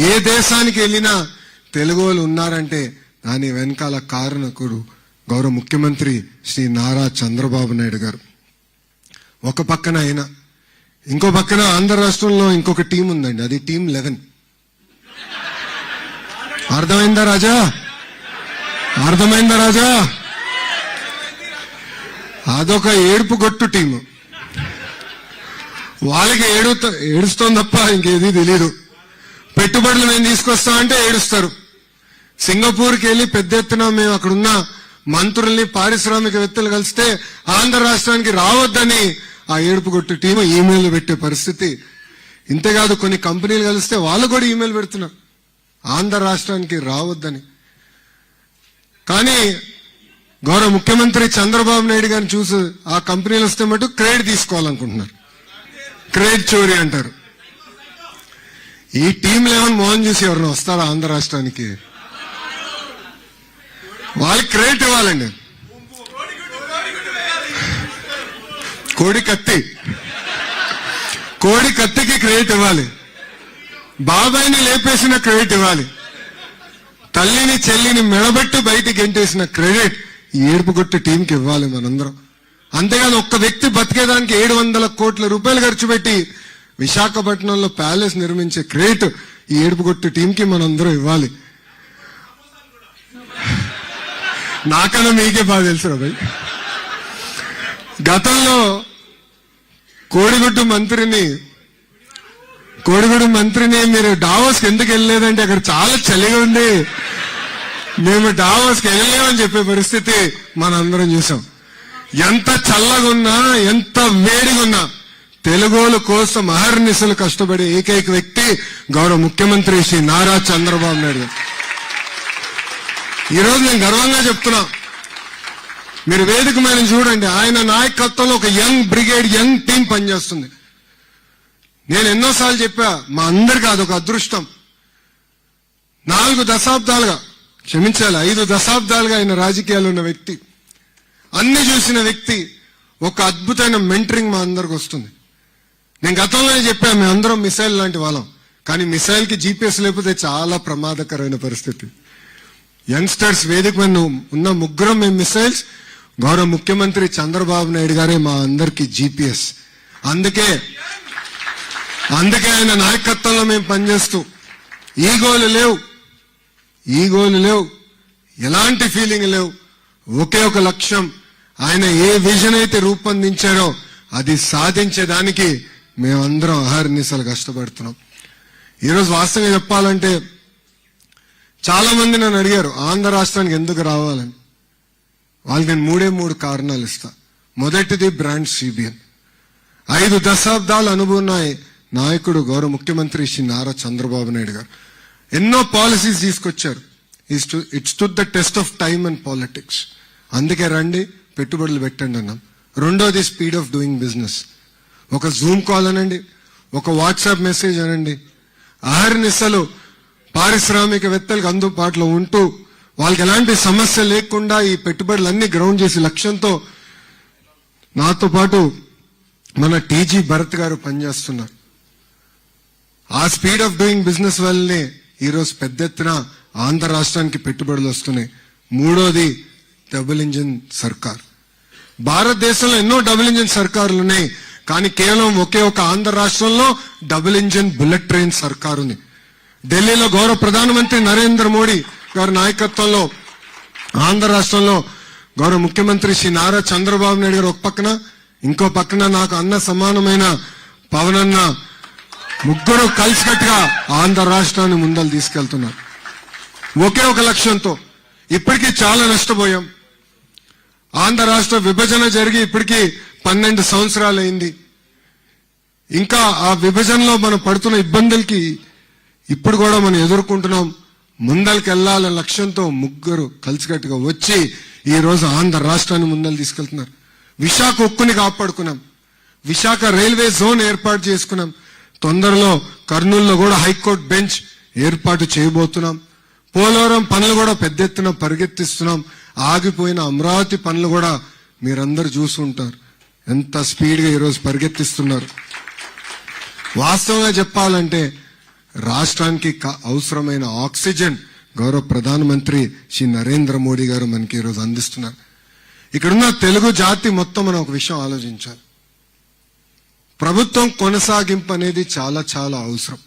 ఏ దేశానికి వెళ్ళినా తెలుగు వాళ్ళు ఉన్నారంటే దాని వెనకాల కారణకుడు గౌరవ ముఖ్యమంత్రి శ్రీ నారా చంద్రబాబు నాయుడు గారు. ఒక పక్కన ఆయన, ఇంకో పక్కన ఆంధ్ర రాష్ట్రంలో ఇంకొక టీం ఉందండి, అది టీం 11. అర్థమైందా రాజా? అర్థమైందా రాజా? అదొక ఏడుపు గొట్టు టీము. వాళ్ళకి ఏడుస్తోంది తప్ప ఇంకేది తెలీదు. పెట్టుబడులు మేము తీసుకొస్తామంటే ఏడుస్తారు. సింగపూర్కి వెళ్ళి పెద్ద ఎత్తున మేము అక్కడున్న మంత్రుల్ని పారిశ్రామికవేత్తలు కలిస్తే ఆంధ్ర రాష్ట్రానికి రావద్దని ఆ ఏడుపు కొట్టు టీము ఈమెయిల్ పెట్టే పరిస్థితి. ఇంతేకాదు కొన్ని కంపెనీలు కలిస్తే వాళ్ళు కూడా ఈమెయిల్ పెడుతున్నారు ఆంధ్ర రాష్ట్రానికి రావద్దని. కానీ గౌరవ ముఖ్యమంత్రి చంద్రబాబు నాయుడు గారిని చూసి ఆ కంపెనీలు వస్తే మటు క్రెడిట్ తీసుకోవాలనుకుంటున్నారు. క్రెడిట్ చోరీ అంటారు. ఈ టీం 11 మోహన్ చూసి ఎవరైనా వస్తారా ఆంధ్ర రాష్ట్రానికి? వాళ్ళకి క్రెడిట్ ఇవ్వాలండి. కోడి కత్తికి క్రెడిట్ ఇవ్వాలి. బాబాయిని లేపేసిన క్రెడిట్ ఇవ్వాలి. తల్లిని చెల్లిని మెడబెట్టి బయటికి గెంటేసిన క్రెడిట్ ఈ ఏడుపుగొట్టు టీంకి ఇవ్వాలి మనందరం. అంతేగాని ఒక్క వ్యక్తి బతికేదానికి 700 కోట్ల రూపాయలు ఖర్చు పెట్టి విశాఖపట్నంలో ప్యాలెస్ నిర్మించే క్రెడిట్ ఈ ఏడుపుగొట్టు టీంకి మనందరం ఇవ్వాలి. నాకన్నా మీకే బాగా తెలుసు రాబాయ్. గతంలో కోడిగుడ్డు మంత్రిని మీరు డావోస్కి ఎందుకు వెళ్ళలేదంటే అక్కడ చాలా చలిగా ఉంది, మేము డావోస్కి వెళ్ళలేమని చెప్పే పరిస్థితి మనందరం చూసాం. ఎంత చల్లగా ఉన్నా ఎంత వేడిగా ఉన్నా తెలుగోల కోసం అహర్నిశలు కష్టపడే ఏకైక వ్యక్తి గౌరవ ముఖ్యమంత్రి శ్రీ నారా చంద్రబాబు నాయుడు గారు. ఈరోజు నేను గర్వంగా చెప్తున్నా, మీరు వేదిక మీద చూడండి, ఆయన నాయకత్వంలో ఒక యంగ్ బ్రిగేడ్, యంగ్ టీం పనిచేస్తుంది. నేను ఎన్నోసార్లు చెప్పా, మా అందరికీ అదొక అదృష్టం. 4 దశాబ్దాలుగా, క్షమించాలి 5 దశాబ్దాలుగా ఆయన రాజకీయాలు ఉన్న వ్యక్తి, అన్ని చూసిన వ్యక్తి. ఒక అద్భుతమైన మెంటరింగ్ మా అందరికి వస్తుంది. నేను గతంలోనే చెప్పా, మేము అందరం మిసైల్ లాంటి వాళ్ళం, కానీ మిసైల్ కి జీపీఎస్ లేకపోతే చాలా ప్రమాదకరమైన పరిస్థితి. యంగ్స్టర్స్ వేదిక మీద ఉన్న ముగ్గురం మేము మిసైల్స్, గౌరవ ముఖ్యమంత్రి చంద్రబాబు నాయుడు గారే మా అందరికి జీపీఎస్. అందుకే ఆయన నాయకత్వంలో మేము పనిచేస్తూ ఈగోలు లేవు, ఎలాంటి ఫీలింగ్ లేవు. ఒకే ఒక లక్ష్యం, ఆయన ఏ విజన్ అయితే రూపొందించారో అది సాధించేదానికి మేమందరం అహర్నిశలు కష్టపడుతున్నాం. ఈరోజు వాస్తవంగా చెప్పాలంటే చాలా మంది నన్ను అడిగారు ఆంధ్ర రాష్ట్రానికి ఎందుకు రావాలని. వాళ్ళకి నేను 3 కారణాలు ఇస్తా. మొదటిది బ్రాండ్ సిబిఎన్. 5 దశాబ్దాల అనుభవం నాయకుడు గౌరవ ముఖ్యమంత్రి శ్రీ నారా చంద్రబాబు నాయుడు గారు ఎన్నో పాలసీస్ తీసుకొచ్చారు. It stood the test of time and politics. అందుకే రండి పెట్టుబడులు పెట్టండి అన్నాం. రెండోది స్పీడ్ ఆఫ్ డూయింగ్ బిజినెస్. ఒక జూమ్ కాల్ అనండి, ఒక వాట్సాప్ మెసేజ్ అనండి, అహర్నిశలు పారిశ్రామికవేత్తలకు అందుబాటులో ఉంటూ వాళ్ళకి ఎలాంటి సమస్య లేకుండా ఈ పెట్టుబడులన్నీ గ్రౌండ్ చేసి లక్ష్యంతో నాతో పాటు మన టీజీ భరత్ గారు పనిచేస్తున్నారు. ఆ స్పీడ్ ఆఫ్ డూయింగ్ బిజినెస్ వల్లనే ఈరోజు పెద్ద ఎత్తున ఆంధ్ర రాష్ట్రానికి పెట్టుబడులు వస్తున్నాయి. మూడోది డబుల్ ఇంజిన్ సర్కార్. భారతదేశంలో ఎన్నో డబుల్ ఇంజిన్ సర్కారులు ఉన్నాయి, కానీ కేవలం ఒకే ఒక ఆంధ్ర రాష్ట్రంలో డబుల్ ఇంజిన్ బుల్లెట్ ట్రైన్ సర్కారు ఉంది. ఢిల్లీలో గౌరవ ప్రధానమంత్రి నరేంద్ర మోడీ గారి నాయకత్వంలో ఆంధ్ర రాష్ట్రంలో గౌరవ ముఖ్యమంత్రి శ్రీ నారా చంద్రబాబు నాయుడు గారు ఒక పక్కన, ఇంకో పక్కన నాకు అన్న సమానమైన పవన్ అన్న, ముగ్గురు కలిసికట్టుగా ఆంధ్ర రాష్ట్రాన్ని ముందలు తీసుకెళ్తున్నారు ఒకే ఒక లక్ష్యంతో. ఇప్పటికీ చాలా నష్టపోయాం. ఆంధ్ర రాష్ట్ర విభజన జరిగి ఇప్పటికీ 12 సంవత్సరాలు అయింది. ఇంకా ఆ విభజనలో మనం పడుతున్న ఇబ్బందులకి ఇప్పుడు కూడా మనం ఎదుర్కొంటున్నాం. ముందరికి వెళ్లాలనే లక్ష్యంతో ముగ్గురు కలిసికట్టుగా వచ్చి ఈ రోజు ఆంధ్ర రాష్ట్రాన్ని ముందలు తీసుకెళ్తున్నారు. విశాఖ ఉక్కుని కాపాడుకున్నాం. విశాఖ రైల్వే జోన్ ఏర్పాటు చేసుకున్నాం. తొందరలో కర్నూలులో కూడా హైకోర్టు బెంచ్ ఏర్పాటు చేయబోతున్నాం. పోలవరం పనులు కూడా పెద్ద ఎత్తున పరిగెత్తిస్తున్నాం. ఆగిపోయిన అమరావతి పనులు కూడా మీరందరూ చూసుంటారు ఎంత స్పీడ్ గా ఈరోజు పరిగెత్తిస్తున్నారు. వాస్తవంగా చెప్పాలంటే రాష్ట్రానికి అవసరమైన ఆక్సిజన్ గౌరవ ప్రధానమంత్రి శ్రీ నరేంద్ర మోడీ గారు మనకి ఈరోజు అందిస్తున్నారు. ఇక్కడున్న తెలుగు జాతి మొత్తం మనం ఒక విషయం ఆలోచించాలి. ప్రభుత్వం కొనసాగింపు అనేది చాలా చాలా అవసరం.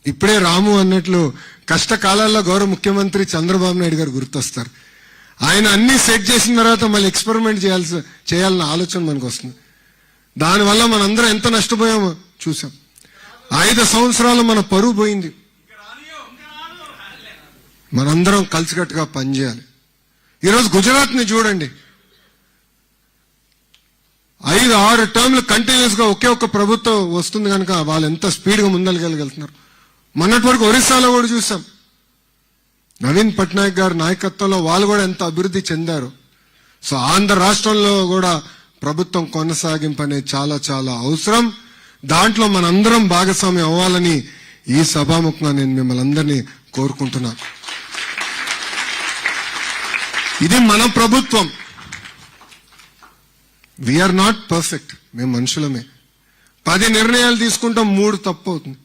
ఇప్పుడే రాము అన్నట్లు కష్టకాలాల్లో గౌరవ ముఖ్యమంత్రి చంద్రబాబు నాయుడు గారు గుర్తొస్తారు. ఆయన అన్ని సెట్ చేసిన తర్వాత మళ్ళీ ఎక్స్పెరిమెంట్ చేయాలన్న ఆలోచన మనకు వస్తుంది. దానివల్ల మనందరం ఎంత నష్టపోయామో చూసాం. 5 సంవత్సరాలు మన పరువు పోయింది. మనందరం కలిసికట్టుగా పనిచేయాలి. ఈరోజు గుజరాత్ ని చూడండి, 5-6 టర్మ్లు కంటిన్యూస్ గా ఒకే ఒక్క ప్రభుత్వం వస్తుంది కనుక వాళ్ళు ఎంత స్పీడ్ గా ముందరగలుగుతున్నారు. మొన్నటి వరకు ఒరిస్సాలో కూడా చూసాం. నవీన్ పట్నాయక్ గారి నాయకత్వంలో వాళ్ళు కూడా ఎంత అభివృద్ధి చెందారు. సో ఆంధ్ర రాష్ట్రంలో కూడా ప్రభుత్వం కొనసాగింపు అనేది చాలా చాలా అవసరం. దాంట్లో మనందరం భాగస్వామ్యం అవ్వాలని ఈ సభాముఖంగా నేను మిమ్మల్ని అందరినీ కోరుకుంటున్నాను. ఇది మన ప్రభుత్వం. వీఆర్ నాట్ పర్ఫెక్ట్, మేము మనుషులమే. 10 నిర్ణయాలు తీసుకుంటాం, 3 తప్పు అవుతుంది.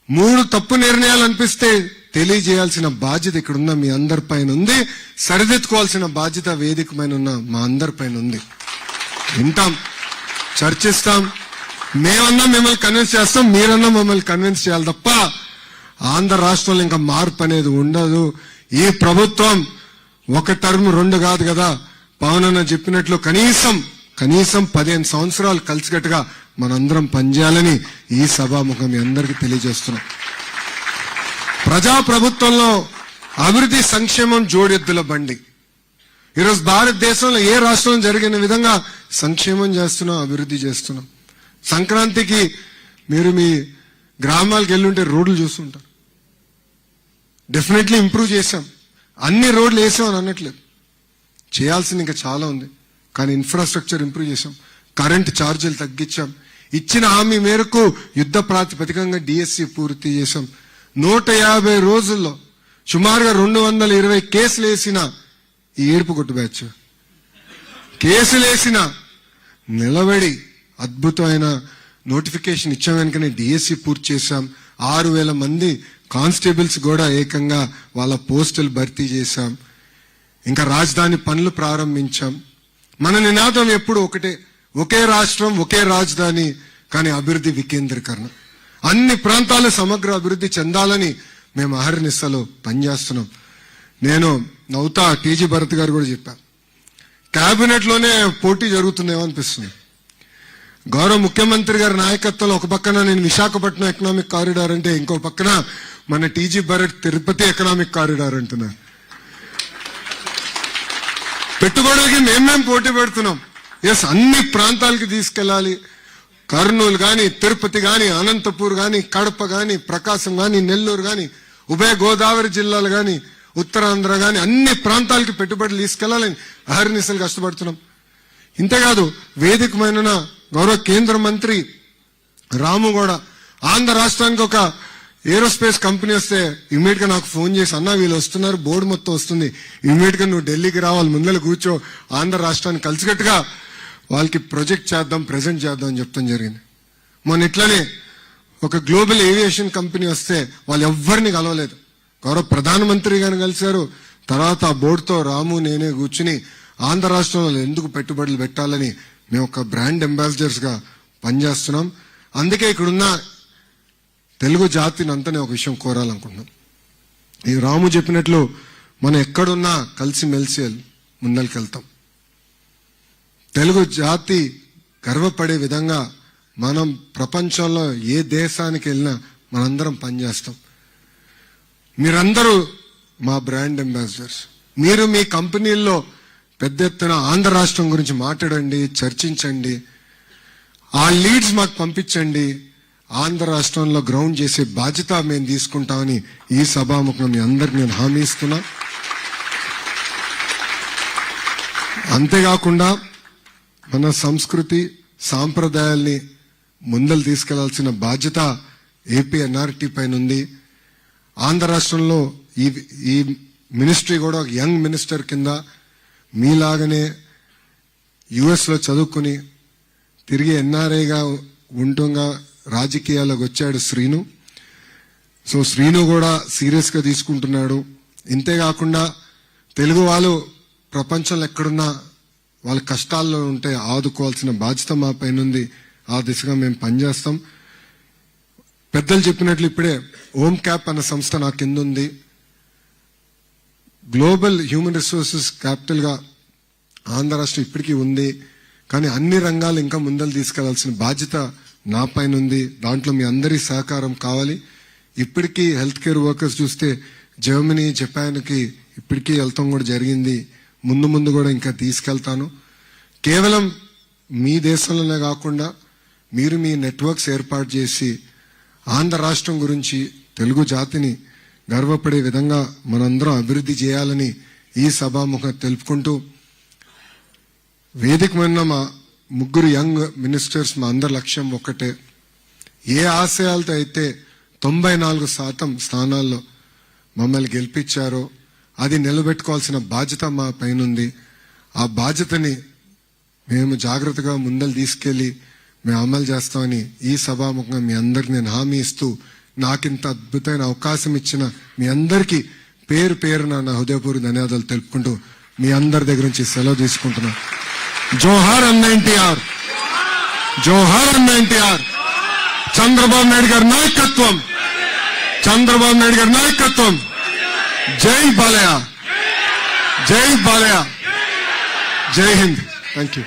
3 తప్పు నిర్ణయాలు అనిపిస్తే తెలియజేయాల్సిన బాధ్యత ఇక్కడున్న మీ అందరిపైన ఉంది. సరిదిద్దుకోవాల్సిన బాధ్యత వేదిక పైన ఉన్న మా అందరిపైన ఉంది. వింటాం, చర్చిస్తాం. మేమన్నా మిమ్మల్ని కన్విన్స్ చేస్తాం, మీరన్నా మమ్మల్ని కన్విన్స్ చేయాలి తప్ప ఆంధ్ర రాష్ట్రంలో ఇంకా మార్పు అనేది ఉండదు. ఈ ప్రభుత్వం 1 టర్మ్ 2 కాదు కదా, పవన్ అన్న చెప్పినట్లు కనీసం 15 సంవత్సరాలు కలిసికట్టుగా మనందరం పనిచేయాలని ఈ సభాముఖం మీ అందరికీ తెలియజేస్తున్నాం. ప్రజాప్రభుత్వంలో అభివృద్ధి సంక్షేమం జోడెద్దుల బండి. ఈరోజు భారతదేశంలో ఏ రాష్ట్రంలో జరిగిన విధంగా సంక్షేమం చేస్తున్నాం, అభివృద్ధి చేస్తున్నాం. సంక్రాంతికి మీరు మీ గ్రామాలకు వెళ్ళుంటే రోడ్లు చూస్తుంటారు. డెఫినెట్లీ ఇంప్రూవ్ చేశాం. అన్ని రోడ్లు వేసామని అనట్లేదు, చేయాల్సింది ఇంకా చాలా ఉంది. కానీ ఇన్ఫ్రాస్ట్రక్చర్ ఇంప్రూవ్ చేశాం, కరెంట్ ఛార్జీలు తగ్గించాం, ఇచ్చిన హామీ మేరకు యుద్ధ ప్రాతిపదికంగా డిఎస్సి పూర్తి చేశాం. 150 రోజుల్లో సుమారుగా 220 కేసులు వేసిన ఈ ఏడుపు కొట్టు బ్యాచ్ కేసులేసిన నిలబడి అద్భుతమైన నోటిఫికేషన్ ఇచ్చాం. వెనుకనే డిఎస్సి పూర్తి చేశాం. 6,000 మంది కానిస్టేబుల్స్ కూడా ఏకంగా వాళ్ళ పోస్టులు భర్తీ చేశాం. ఇంకా రాజధాని పనులు ప్రారంభించాం. మన నినాదం ఎప్పుడు ఒకటే, ఒకే రాష్ట్రం ఒకే రాజధాని, కానీ అభివృద్ధి వికేంద్రీకరణ. అన్ని ప్రాంతాలు సమగ్ర అభివృద్ధి చెందాలని మేము అహర్నిశలు పనిచేస్తున్నాం. నేను నవ్వుతా, టీజీ భరత్ గారు కూడా చెప్పారు, కేబినెట్ లోనే పోటీ జరుగుతుందేమో అనిపిస్తుంది. గౌరవ ముఖ్యమంత్రి గారి నాయకత్వంలో ఒక పక్కన నేను విశాఖపట్నం ఎకనామిక్ కారిడార్ అంటే, ఇంకో పక్కన మన TG Bharat Tirupati economic corridor అంటున్నారు. పెట్టుబడులకి మేమేం పోటీ పెడుతున్నాం. ఎస్, అన్ని ప్రాంతాలకి తీసుకెళ్లాలి. కర్నూలు గాని, తిరుపతి గాని, అనంతపూర్ గాని, కడప గాని, ప్రకాశం గాని, నెల్లూరు గాని, ఉభయ గోదావరి జిల్లాలు గాని, ఉత్తరాంధ్ర గాని, అన్ని ప్రాంతాలకి పెట్టుబడులు తీసుకెళ్లాలని అహర్నిశలు కష్టపడుతున్నాం. ఇంతేకాదు, వేదికమైన గౌరవ కేంద్ర మంత్రి రాము కూడా ఆంధ్ర రాష్ట్రానికి ఒక ఏరోస్పేస్ కంపెనీ వస్తే ఇమీడియట్ గా నాకు ఫోన్ చేసి, అన్నా వీళ్ళు వస్తున్నారు, బోర్డు మొత్తం వస్తుంది, ఇమీడియట్ గా నువ్వు ఢిల్లీకి రావాలి, ముందర కూర్చో, ఆంధ్ర రాష్ట్రాన్ని కలిసికట్టుగా వాళ్ళకి ప్రొజెక్ట్ చేద్దాం, ప్రెజెంట్ చేద్దాం అని చెప్తాం జరిగింది. మొన్న ఇట్లనే ఒక గ్లోబల్ ఏవియేషన్ కంపెనీ వస్తే వాళ్ళు ఎవ్వరిని కలవలేదు, గౌరవ ప్రధానమంత్రి గారిని కలిశారు. తర్వాత ఆ బోర్డుతో రాము నేనే కూర్చుని ఆంధ్ర రాష్ట్రంలో ఎందుకు పెట్టుబడులు పెట్టాలని మేము ఒక బ్రాండ్ అంబాసిడర్స్ గా పనిచేస్తున్నాం. అందుకే ఇక్కడున్న తెలుగు జాతిని అంతా ఒక విషయం కోరాలనుకుంటున్నాం. ఈ రాము చెప్పినట్లు మనం ఎక్కడున్నా కలిసిమెలిసి ముందరికెళ్తాం. తెలుగు జాతి గర్వపడే విధంగా మనం ప్రపంచంలో ఏ దేశానికి వెళ్ళినా మనందరం పనిచేస్తాం. మీరందరూ మా బ్రాండ్ అంబాసిడర్స్. మీరు మీ కంపెనీల్లో పెద్ద ఎత్తున ఆంధ్ర రాష్ట్రం గురించి మాట్లాడండి, చర్చించండి, ఆ లీడ్స్ మాకు పంపించండి. ఆంధ్ర రాష్ట్రంలో గ్రౌండ్ చేసే బాధ్యత మేము తీసుకుంటామని ఈ సభాముఖం మీ అందరికి నేను హామీ ఇస్తున్నా. అంతేకాకుండా మన సంస్కృతి సాంప్రదాయాల్ని ముందలు తీసుకెళ్లాల్సిన బాధ్యత ఏపీ ఎన్ఆర్టీ పైన ఉంది. ఆంధ్ర రాష్ట్రంలో ఈ మినిస్ట్రీ కూడా ఒక యంగ్ మినిస్టర్ కింద మీలాగనే యుఎస్ లో చదువుకుని తిరిగి ఎన్ఆర్ఐగా ఉంటుంగా రాజకీయాల్లోకి వచ్చాడు శ్రీను. సో శ్రీను కూడా సీరియస్ గా తీసుకుంటున్నాడు. ఇంతేకాకుండా తెలుగు వాళ్ళు ప్రపంచంలో ఎక్కడున్నా వాళ్ళ కష్టాల్లో ఉంటే ఆదుకోవాల్సిన బాధ్యత మా పైన ఉంది. ఆ దిశగా మేము పనిచేస్తాం. పెద్దలు చెప్పినట్లు ఇప్పుడే ఓమ్ క్యాప్ అన్న సంస్థ నా కింద ఉంది. గ్లోబల్ హ్యూమన్ రిసోర్సెస్ క్యాపిటల్ గా ఆంధ్ర రాష్ట్రం ఇప్పటికీ ఉంది. కానీ అన్ని రంగాలు ఇంకా ముందలు తీసుకెళ్లాల్సిన బాధ్యత నా పైన ఉంది. దాంట్లో మీ అందరి సహకారం కావాలి. ఇప్పటికీ హెల్త్ కేర్ వర్కర్స్ చూస్తే జర్మనీ, జపాన్కి ఇప్పటికీ వెళ్తాం కూడా జరిగింది. ముందు ముందు కూడా ఇంకా తీసుకెళ్తాను. కేవలం మీ దేశంలోనే కాకుండా మీరు మీ నెట్వర్క్స్ ఏర్పాటు చేసి ఆంధ్ర రాష్ట్రం గురించి, తెలుగు జాతిని గర్వపడే విధంగా మనందరం అభివృద్ధి చేయాలని ఈ సభాముఖంగా తెలుపుకుంటూ, వేదిక మీద మా ముగ్గురు యంగ్ మినిస్టర్స్ మా అందరి లక్ష్యం ఒక్కటే. ఏ ఆశయాలతో అయితే 94% స్థానాల్లో మమ్మల్ని గెలిపించారో అది నిలబెట్టుకోవాల్సిన బాధ్యత మా పైన ఉంది. ఆ బాధ్యతని మేము జాగ్రత్తగా ముందలు తీసుకెళ్లి మేము అమలు చేస్తామని ఈ సభాముఖంగా మీ అందరికి నేను హామీ ఇస్తూ, నాకింత అద్భుతమైన అవకాశం ఇచ్చిన మీ అందరికీ పేరు పేరున నా హృదయపూర్వక ధన్యవాదాలు తెలుపుకుంటూ మీ అందరి దగ్గర నుంచి సెలవు తీసుకుంటున్నా. జోహార్ అన్న ఎన్టీఆర్, జోహార్ అన్న ఎన్టీఆర్. చంద్రబాబు నాయుడు గారి నాయకత్వం, చంద్రబాబు నాయుడు గారి నాయకత్వం. జై బాలయ్య, జై బాలయ్య, జై హింద్. Thank you.